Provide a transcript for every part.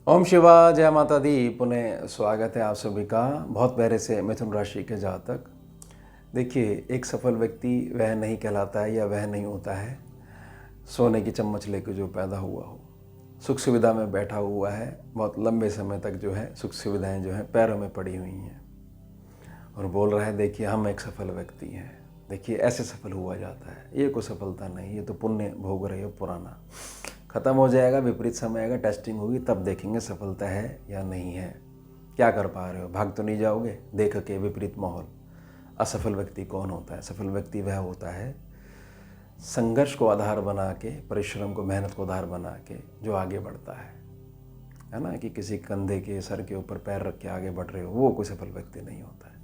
ओम शिवा जय माता दी। पुनः स्वागत है आप सभी का बहुत प्यारे से मिथुन राशि के जातक। देखिए, एक सफल व्यक्ति वह नहीं कहलाता है या वह नहीं होता है सोने की चम्मच लेकर जो पैदा हुआ हो, सुख सुविधा में बैठा हुआ है, बहुत लंबे समय तक जो है सुख सुविधाएं जो हैं पैरों में पड़ी हुई हैं और बोल रहा है देखिए हम एक सफल व्यक्ति हैं। देखिए ऐसे सफल हुआ जाता है, ये कोई सफलता नहीं, ये तो पुण्य भोग रहे हो पुराना। ख़त्म हो जाएगा, विपरीत समय आएगा, टेस्टिंग होगी, तब देखेंगे सफलता है या नहीं है। क्या कर पा रहे हो, भाग तो नहीं जाओगे देख के विपरीत माहौल। असफल व्यक्ति कौन होता है? सफल व्यक्ति वह होता है संघर्ष को आधार बना के, परिश्रम को, मेहनत को आधार बना के जो आगे बढ़ता है ना। कि किसी कंधे के सर के ऊपर पैर रख के आगे बढ़ रहे हो, वो कोई सफल व्यक्ति नहीं होता है।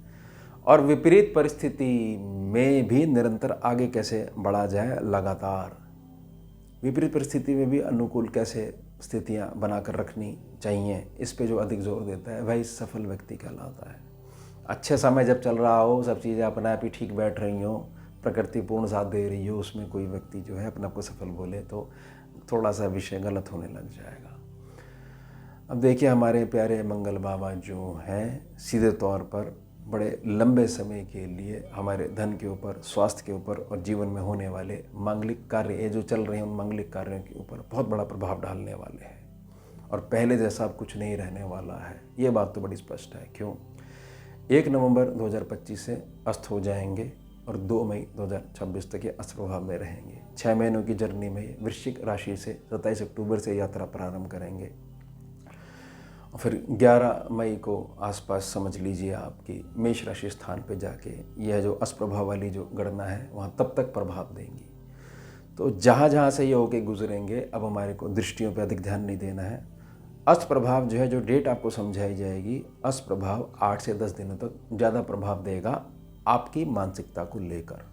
और विपरीत परिस्थिति में भी निरंतर आगे कैसे बढ़ा जाए, लगातार विपरीत परिस्थिति में भी अनुकूल कैसे स्थितियां बनाकर रखनी चाहिए, इस पे जो अधिक जोर देता है वही सफल व्यक्ति कहलाता है। अच्छे समय जब चल रहा हो, सब चीज़ें अपने आप ही ठीक बैठ रही हो, प्रकृति पूर्ण साथ दे रही हो, उसमें कोई व्यक्ति जो है अपने आप को सफल बोले तो थोड़ा सा विषय गलत होने लग जाएगा। अब देखिए, हमारे प्यारे मंगल बाबा जो हैं सीधे तौर पर बड़े लंबे समय के लिए हमारे धन के ऊपर, स्वास्थ्य के ऊपर और जीवन में होने वाले मांगलिक कार्य ये जो चल रहे हैं उन मांगलिक कार्यों के ऊपर बहुत बड़ा प्रभाव डालने वाले हैं। और पहले जैसा अब कुछ नहीं रहने वाला है, ये बात तो बड़ी स्पष्ट है। क्यों? 1 नवंबर 2025 से अस्त हो जाएंगे और 2 मई 2026 तक ये अस्त प्रभाव में रहेंगे। 6 महीनों की जर्नी में वृश्चिक राशि से 27 अक्टूबर से यात्रा प्रारंभ करेंगे और फिर 11 मई को आसपास समझ लीजिए आपकी मेष राशि स्थान पे जाके यह जो अष्टप्रभाव वाली जो गणना है वहाँ तब तक प्रभाव देंगी। तो जहाँ जहाँ से ये होके गुजरेंगे, अब हमारे को दृष्टियों पे अधिक ध्यान नहीं देना है। अष्ट प्रभाव जो है, जो डेट आपको समझाई जाएगी, अष्ट प्रभाव 8 से 10 दिनों तक ज़्यादा प्रभाव देगा आपकी मानसिकता को लेकर।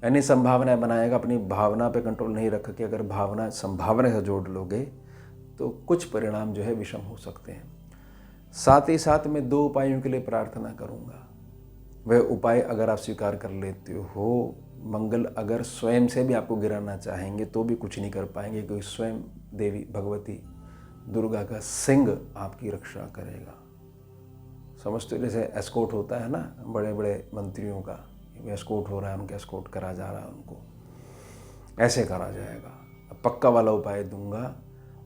यानी संभावनाएं बनाएगा, अपनी भावना पे कंट्रोल नहीं रख के अगर भावना संभावना से जोड़ लोगे तो कुछ परिणाम जो है विषम हो सकते हैं। साथ ही साथ मैं 2 उपायों के लिए प्रार्थना करूंगा। वह उपाय अगर आप स्वीकार कर लेते हो, मंगल अगर स्वयं से भी आपको गिराना चाहेंगे तो भी कुछ नहीं कर पाएंगे, क्योंकि स्वयं देवी भगवती दुर्गा का सिंह आपकी रक्षा करेगा। समझते हो? जैसे एस्कोर्ट होता है ना बड़े बड़े मंत्रियों का, एस्कोर्ट हो रहा है, उनका एस्कोर्ट करा जा रहा है, उनको ऐसे करा जाएगा। अब पक्का वाला उपाय दूंगा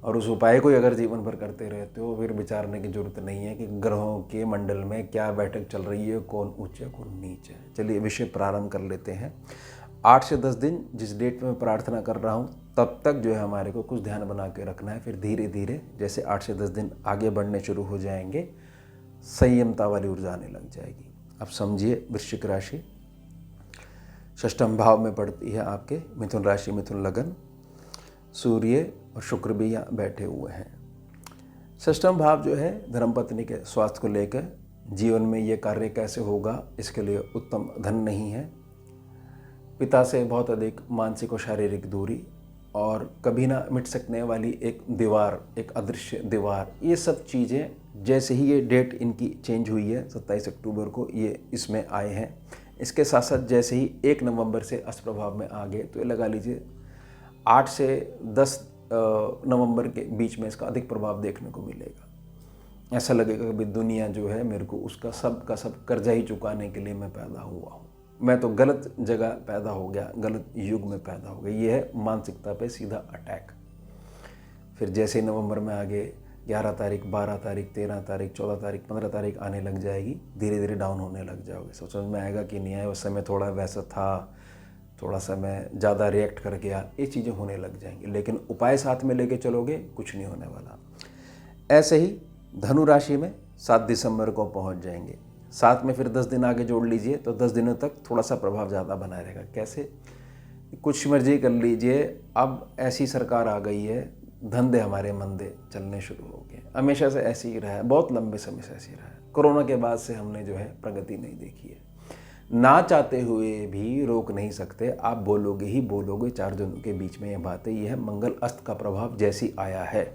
और उस उपाय को अगर जीवन भर करते रहते हो फिर विचारने की जरूरत नहीं है कि ग्रहों के मंडल में क्या बैठक चल रही है, कौन उच्च है कौन नीच है। चलिए विषय प्रारंभ कर लेते हैं। 8 से 10 दिन जिस डेट में मैं प्रार्थना कर रहा हूँ तब तक जो है हमारे को कुछ ध्यान बना के रखना है। फिर धीरे धीरे जैसे 8 से 10 दिन आगे बढ़ने शुरू हो जाएंगे, संयमता वाली ऊर्जा आने लग जाएगी। अब समझिए, वृश्चिक राशि षष्ठम भाव में पड़ती है आपके, मिथुन राशि, मिथुन लगन, सूर्य और शुक्र भी यहाँ बैठे हुए हैं। षष्ठम भाव जो है धर्मपत्नी के स्वास्थ्य को लेकर, जीवन में ये कार्य कैसे होगा इसके लिए उत्तम धन नहीं है, पिता से बहुत अधिक मानसिक और शारीरिक दूरी और कभी ना मिट सकने वाली एक दीवार, एक अदृश्य दीवार, ये सब चीज़ें जैसे ही ये डेट इनकी चेंज हुई है 27 अक्टूबर को ये इसमें आए हैं, इसके साथ साथ जैसे ही 1 नवंबर से अष्ट प्रभाव में आ गए तो ये लगा लीजिए 8 से 10 नवंबर के बीच में इसका अधिक प्रभाव देखने को मिलेगा। ऐसा लगेगा कि भाई दुनिया जो है मेरे को उसका सब का सब कर्जा ही चुकाने के लिए मैं पैदा हुआ हूँ, मैं तो गलत जगह पैदा हो गया, गलत युग में पैदा हो गया। ये है मानसिकता पे सीधा अटैक। फिर जैसे नवंबर में आगे 11 तारीख, 12 तारीख, 13 तारीख, 14 तारीख, 15 तारीख आने लग जाएगी, धीरे धीरे डाउन होने लग जाओगे। समझ में आएगा कि नहीं आया, उस समय थोड़ा वैसा था, थोड़ा सा मैं ज़्यादा रिएक्ट कर गया, ये चीज़ें होने लग जाएंगी। लेकिन उपाय साथ में लेके चलोगे कुछ नहीं होने वाला। ऐसे ही धनु राशि में 7 दिसंबर को पहुंच जाएंगे, साथ में फिर 10 दिन आगे जोड़ लीजिए तो 10 दिनों तक थोड़ा सा प्रभाव ज़्यादा बना रहेगा। कैसे? कुछ मर्जी कर लीजिए, अब ऐसी सरकार आ गई है, धंधे हमारे मंदे चलने शुरू हो गए। हमेशा से ऐसे ही रहा है, बहुत लंबे समय से ऐसे ही रहा है। कोरोना के बाद से हमने जो है प्रगति नहीं देखी है। ना चाहते हुए भी रोक नहीं सकते, आप बोलोगे ही बोलोगे। 4 जनों के बीच में ये बात है। यह मंगल अस्त का प्रभाव जैसी आया है,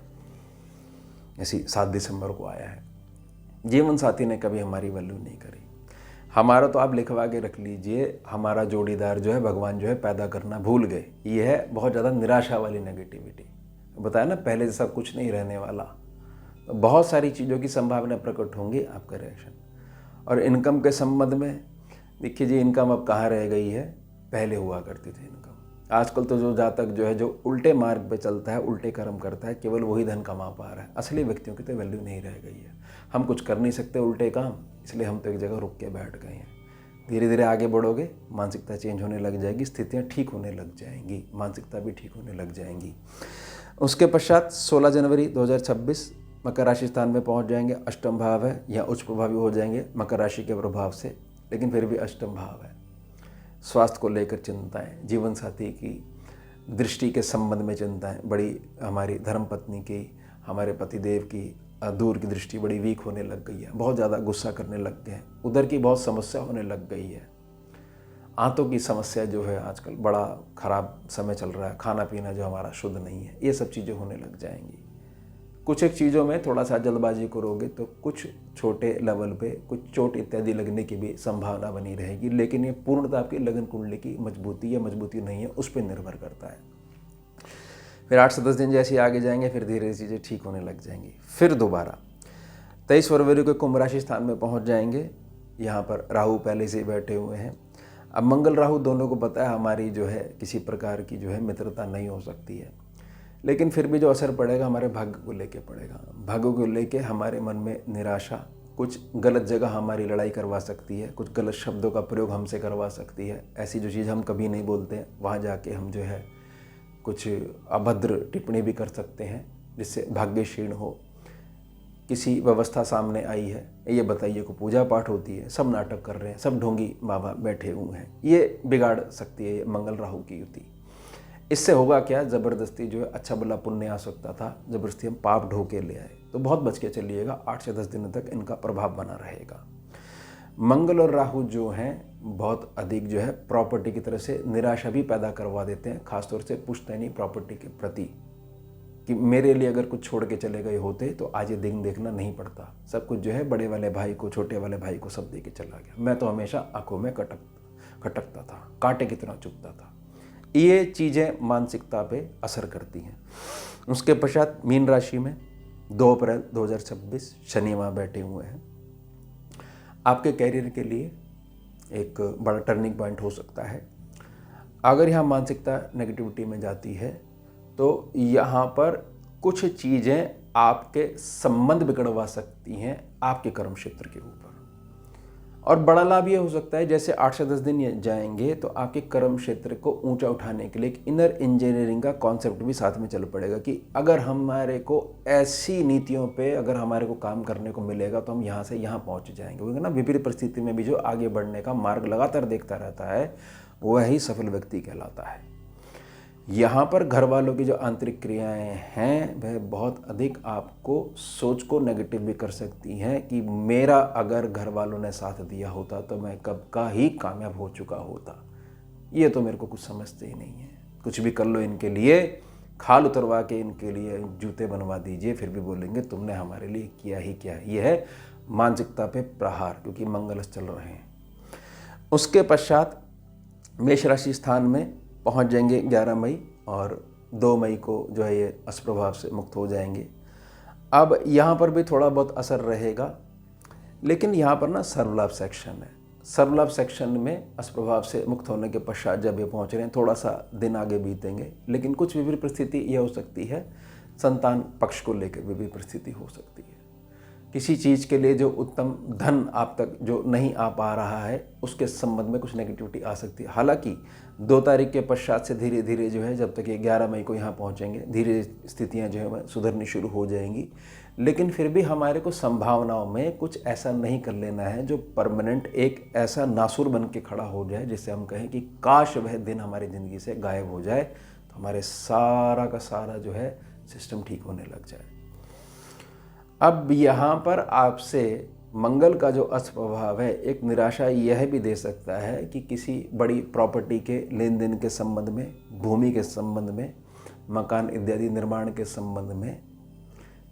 ऐसी 7 दिसंबर को आया है। जीवन साथी ने कभी हमारी वैल्यू नहीं करी। हमारा तो आप लिखवा के रख लीजिए, हमारा जोड़ीदार जो है भगवान जो है पैदा करना भूल गए। ये है बहुत ज़्यादा निराशा वाली नेगेटिविटी। बताया ना, पहले जैसा कुछ नहीं रहने वाला। तो बहुत सारी चीज़ों की संभावना प्रकट होंगी आपका रिएक्शन। और इनकम के संबंध में देखिए जी, इनकम अब कहाँ रह गई है, पहले हुआ करती थी इनकम। आजकल तो जो जातक जो है, जो उल्टे मार्ग पे चलता है, उल्टे कर्म करता है, केवल वही धन कमा पा रहा है। असली व्यक्तियों की तो वैल्यू नहीं रह गई है। हम कुछ कर नहीं सकते उल्टे काम, इसलिए हम तो एक जगह रुक के बैठ गए हैं। धीरे धीरे आगे बढ़ोगे, मानसिकता चेंज होने लग जाएगी, स्थितियाँ ठीक होने लग जाएंगी, मानसिकता भी ठीक होने लग जाएंगी। उसके पश्चात 16 जनवरी 2026 मकर राशि स्थान में पहुंच जाएंगे। अष्टम भाव है, या उच्च प्रभावी हो जाएंगे मकर राशि के प्रभाव से, लेकिन फिर भी अष्टम भाव है। स्वास्थ्य को लेकर चिंताएं, जीवन साथी की दृष्टि के संबंध में चिंताएं, बड़ी हमारी धर्मपत्नी की, हमारे पतिदेव की दूर की दृष्टि बड़ी वीक होने लग गई है, बहुत ज़्यादा गुस्सा करने लग गए हैं, उधर की बहुत समस्या होने लग गई है। आंतों की समस्या जो है, आजकल बड़ा ख़राब समय चल रहा है, खाना पीना जो हमारा शुद्ध नहीं है, ये सब चीज़ें होने लग जाएंगी। कुछ एक चीज़ों में थोड़ा सा जल्दबाजी करोगे तो कुछ छोटे लेवल पे कुछ चोट इत्यादि लगने की भी संभावना बनी रहेगी, लेकिन ये पूर्णतः आपकी लगन कुंडली की मजबूती या मजबूती नहीं है, उस पर निर्भर करता है। फिर 8 से 10 दिन जैसे आगे जाएंगे, फिर धीरे धीरे चीज़ें ठीक होने लग जाएंगी। फिर दोबारा 23 फरवरी को कुंभ राशि स्थान में पहुँच जाएंगे। यहाँ पर राहु पहले से ही बैठे हुए हैं। अब मंगल राहु दोनों को पता है हमारी जो है किसी प्रकार की जो है मित्रता नहीं हो सकती है, लेकिन फिर भी जो असर पड़ेगा हमारे भाग्य को लेके पड़ेगा। भाग्य को लेके हमारे मन में निराशा, कुछ गलत जगह हमारी लड़ाई करवा सकती है, कुछ गलत शब्दों का प्रयोग हमसे करवा सकती है। ऐसी जो चीज़ हम कभी नहीं बोलते हैं, वहाँ जाके हम जो है कुछ अभद्र टिप्पणी भी कर सकते हैं, जिससे भाग्य क्षीण हो। किसी व्यवस्था सामने आई है, ये बताइए को पूजा पाठ होती है, सब नाटक कर रहे हैं, सब ढोंगी बाबा बैठे हुए हैं, ये बिगाड़ सकती है ये मंगल राहु की युति। इससे होगा क्या, ज़बरदस्ती जो है अच्छा भला पुण्य आ सकता था, ज़बरदस्ती हम पाप ढो के ले आए, तो बहुत बच के चलिएगा। 8 से 10 दिन तक इनका प्रभाव बना रहेगा। मंगल और राहु जो हैं बहुत अधिक जो है प्रॉपर्टी की तरह से निराशा भी पैदा करवा देते हैं, खासतौर से पुश्तैनी प्रॉपर्टी के प्रति, कि मेरे लिए अगर कुछ छोड़ के चले गए होते तो आज ये दिन देखना नहीं पड़ता। सब कुछ जो है बड़े वाले भाई को, छोटे वाले भाई को सब दे के चला गया। मैं तो हमेशा आंखों में खटकता था, कांटे की तरह चुभता था। ये चीज़ें मानसिकता पे असर करती हैं। उसके पश्चात मीन राशि में 2 अप्रैल 2026 शनि वहाँ बैठे हुए हैं। आपके कैरियर के लिए एक बड़ा टर्निंग पॉइंट हो सकता है। अगर यहाँ मानसिकता नेगेटिविटी में जाती है तो यहाँ पर कुछ चीज़ें आपके संबंध बिगड़वा सकती हैं आपके कर्म क्षेत्र के ऊपर। और बड़ा लाभ ये हो सकता है, जैसे 8 से 10 दिन ये जाएंगे तो आपके कर्म क्षेत्र को ऊंचा उठाने के लिए एक इनर इंजीनियरिंग का कॉन्सेप्ट भी साथ में चल पड़ेगा, कि अगर हमारे को ऐसी नीतियों पे अगर हमारे को काम करने को मिलेगा तो हम यहाँ से यहाँ पहुँच जाएंगे। क्योंकि ना विपरीत परिस्थिति में भी जो आगे बढ़ने का मार्ग लगातार देखता रहता है, वही सफल व्यक्ति कहलाता है। यहाँ पर घर वालों की जो आंतरिक क्रियाएं हैं वह बहुत अधिक आपको सोच को नेगेटिव भी कर सकती हैं, कि मेरा अगर घर वालों ने साथ दिया होता तो मैं कब का ही कामयाब हो चुका होता। ये तो मेरे को कुछ समझते ही नहीं है। कुछ भी कर लो इनके लिए, खाल उतरवा के इनके लिए जूते बनवा दीजिए, फिर भी बोलेंगे तुमने हमारे लिए किया ही क्या। ये है मानसिकता पे प्रहार, क्योंकि मंगल चल रहे हैं। उसके पश्चात मेष राशि स्थान में पहुंच जाएंगे 11 मई, और 2 मई को जो है ये अष्टप्रभाव से मुक्त हो जाएंगे। अब यहाँ पर भी थोड़ा बहुत असर रहेगा, लेकिन यहाँ पर ना सर्वलाभ सेक्शन है। सर्वलाभ सेक्शन में अष्टप्रभाव से मुक्त होने के पश्चात जब ये पहुँच रहे हैं, थोड़ा सा दिन आगे बीतेंगे, लेकिन कुछ विपरीत परिस्थिति यह हो सकती है, संतान पक्ष को लेकर विपरीत परिस्थिति हो सकती है। किसी चीज़ के लिए जो उत्तम धन आप तक जो नहीं आ पा रहा है, उसके संबंध में कुछ नेगेटिविटी आ सकती है। हालांकि 2 तारीख के पश्चात से धीरे धीरे जो है, जब तक ये 11 मई को यहाँ पहुँचेंगे, धीरे स्थितियाँ जो है सुधरनी शुरू हो जाएंगी। लेकिन फिर भी हमारे को संभावनाओं में कुछ ऐसा नहीं कर लेना है जो परमानेंट एक ऐसा नासुर बन के खड़ा हो जाए, जिससे हम कहें कि काश वह दिन हमारी ज़िंदगी से गायब हो जाए, तो हमारे सारा का सारा जो है सिस्टम ठीक होने लग जाए। अब यहाँ पर आपसे मंगल का जो अष्टप्रभाव है, एक निराशा यह भी दे सकता है कि किसी बड़ी प्रॉपर्टी के लेन देन के संबंध में, भूमि के संबंध में, मकान इत्यादि निर्माण के संबंध में,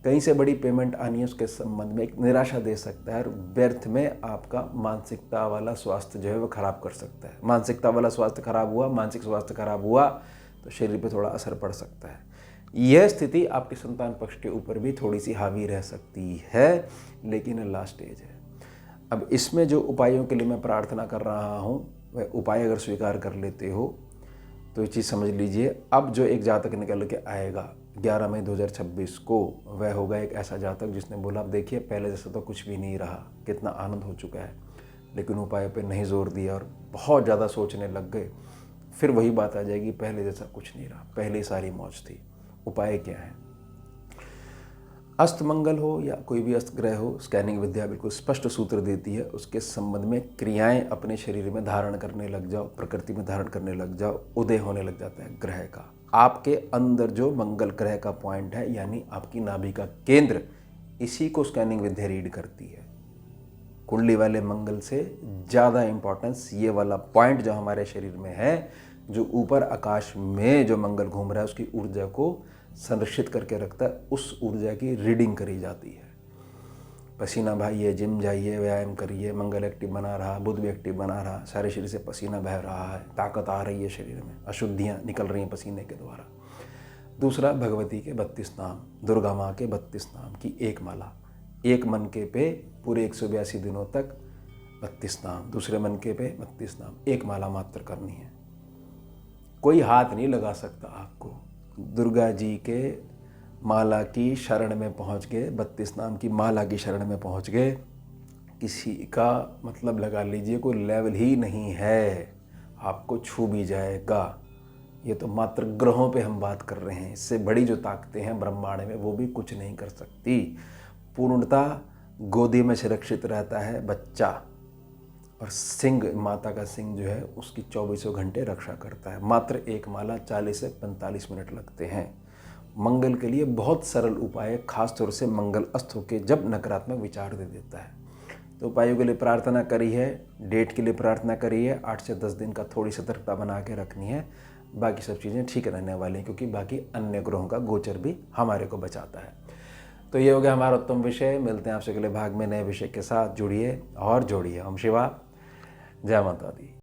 कहीं से बड़ी पेमेंट आनी है उसके संबंध में एक निराशा दे सकता है। और व्यर्थ में आपका मानसिकता वाला स्वास्थ्य जो है वो खराब कर सकता है। मानसिकता वाला स्वास्थ्य खराब हुआ, मानसिक स्वास्थ्य खराब हुआ तो शरीर पे थोड़ा असर पड़ सकता है। यह स्थिति आपके संतान पक्ष के ऊपर भी थोड़ी सी हावी रह सकती है, लेकिन लास्ट स्टेज है। अब इसमें जो उपायों के लिए मैं प्रार्थना कर रहा हूँ, वह उपाय अगर स्वीकार कर लेते हो तो ये चीज़ समझ लीजिए, अब जो एक जातक निकल के आएगा 11 मई 2026 को, वह होगा एक ऐसा जातक जिसने बोला अब देखिए पहले जैसा तो कुछ भी नहीं रहा, कितना आनंद हो चुका है, लेकिन उपाय पे नहीं जोर दिया और बहुत ज़्यादा सोचने लग गए। फिर वही बात आ जाएगी, पहले जैसा कुछ नहीं रहा, पहले सारी मौज थी। उपाय क्या है? अस्त मंगल हो या कोई भी अस्त ग्रह हो, स्कैनिंग विद्या बिल्कुल स्पष्ट सूत्र देती है, उसके संबंध में क्रियाएं अपने शरीर में धारण करने लग जाओ, प्रकृति में धारण करने लग जाओ, उदय होने लग जाता है ग्रह का। आपके अंदर जो मंगल ग्रह का पॉइंट है, यानी आपकी नाभि का केंद्र, इसी को स्कैनिंग विद्या रीड करती है। कुंडली वाले मंगल से ज़्यादा इंपॉर्टेंस ये वाला पॉइंट जो हमारे शरीर में है, जो ऊपर आकाश में जो मंगल घूम रहा है उसकी ऊर्जा को संरक्षित करके रखता है, उस ऊर्जा की रीडिंग करी जाती है। पसीना बहाइए, जिम जाइए, व्यायाम करिए, मंगल एक्टिव बना रहा, बुध भी एक्टिव बना रहा, सारे शरीर से पसीना बह रहा है, ताकत आ रही है शरीर में, अशुद्धियाँ निकल रही हैं पसीने के द्वारा। दूसरा, भगवती के 32 नाम, दुर्गा माँ के 32 नाम की एक माला, एक मनके पे पूरे 182 दिनों तक 32 नाम, दूसरे मनके पे 32 नाम, एक माला मात्र करनी है। कोई हाथ नहीं लगा सकता आपको। दुर्गा जी के माला की शरण में पहुंच गए, 32 नाम की माला की शरण में पहुंच गए, किसी का मतलब लगा लीजिए कोई लेवल ही नहीं है, आपको छू भी जाएगा। ये तो मात्र ग्रहों पे हम बात कर रहे हैं, इससे बड़ी जो ताकतें हैं ब्रह्मांड में वो भी कुछ नहीं कर सकती। पूर्णता गोदी में सुरक्षित रहता है बच्चा, और सिंह, माता का सिंह जो है उसकी 24 घंटे रक्षा करता है। मात्र एक माला 40 से 45 मिनट लगते हैं। मंगल के लिए बहुत सरल उपाय है, खासतौर से मंगल अस्त होकर जब नकारात्मक विचार दे देता है। तो उपायों के लिए प्रार्थना करी है, डेट के लिए प्रार्थना करी है, 8 से 10 दिन का थोड़ी सतर्कता बना के रखनी है, बाकी सब चीज़ें ठीक रहने वाली हैं, क्योंकि बाकी अन्य ग्रहों का गोचर भी हमारे को बचाता है। तो ये हो गया हमारा उत्तम विषय। मिलते हैं आपसे अगले भाग में नए विषय के साथ। जुड़िए और जोड़िए। ओम शिवा, जय माता दी।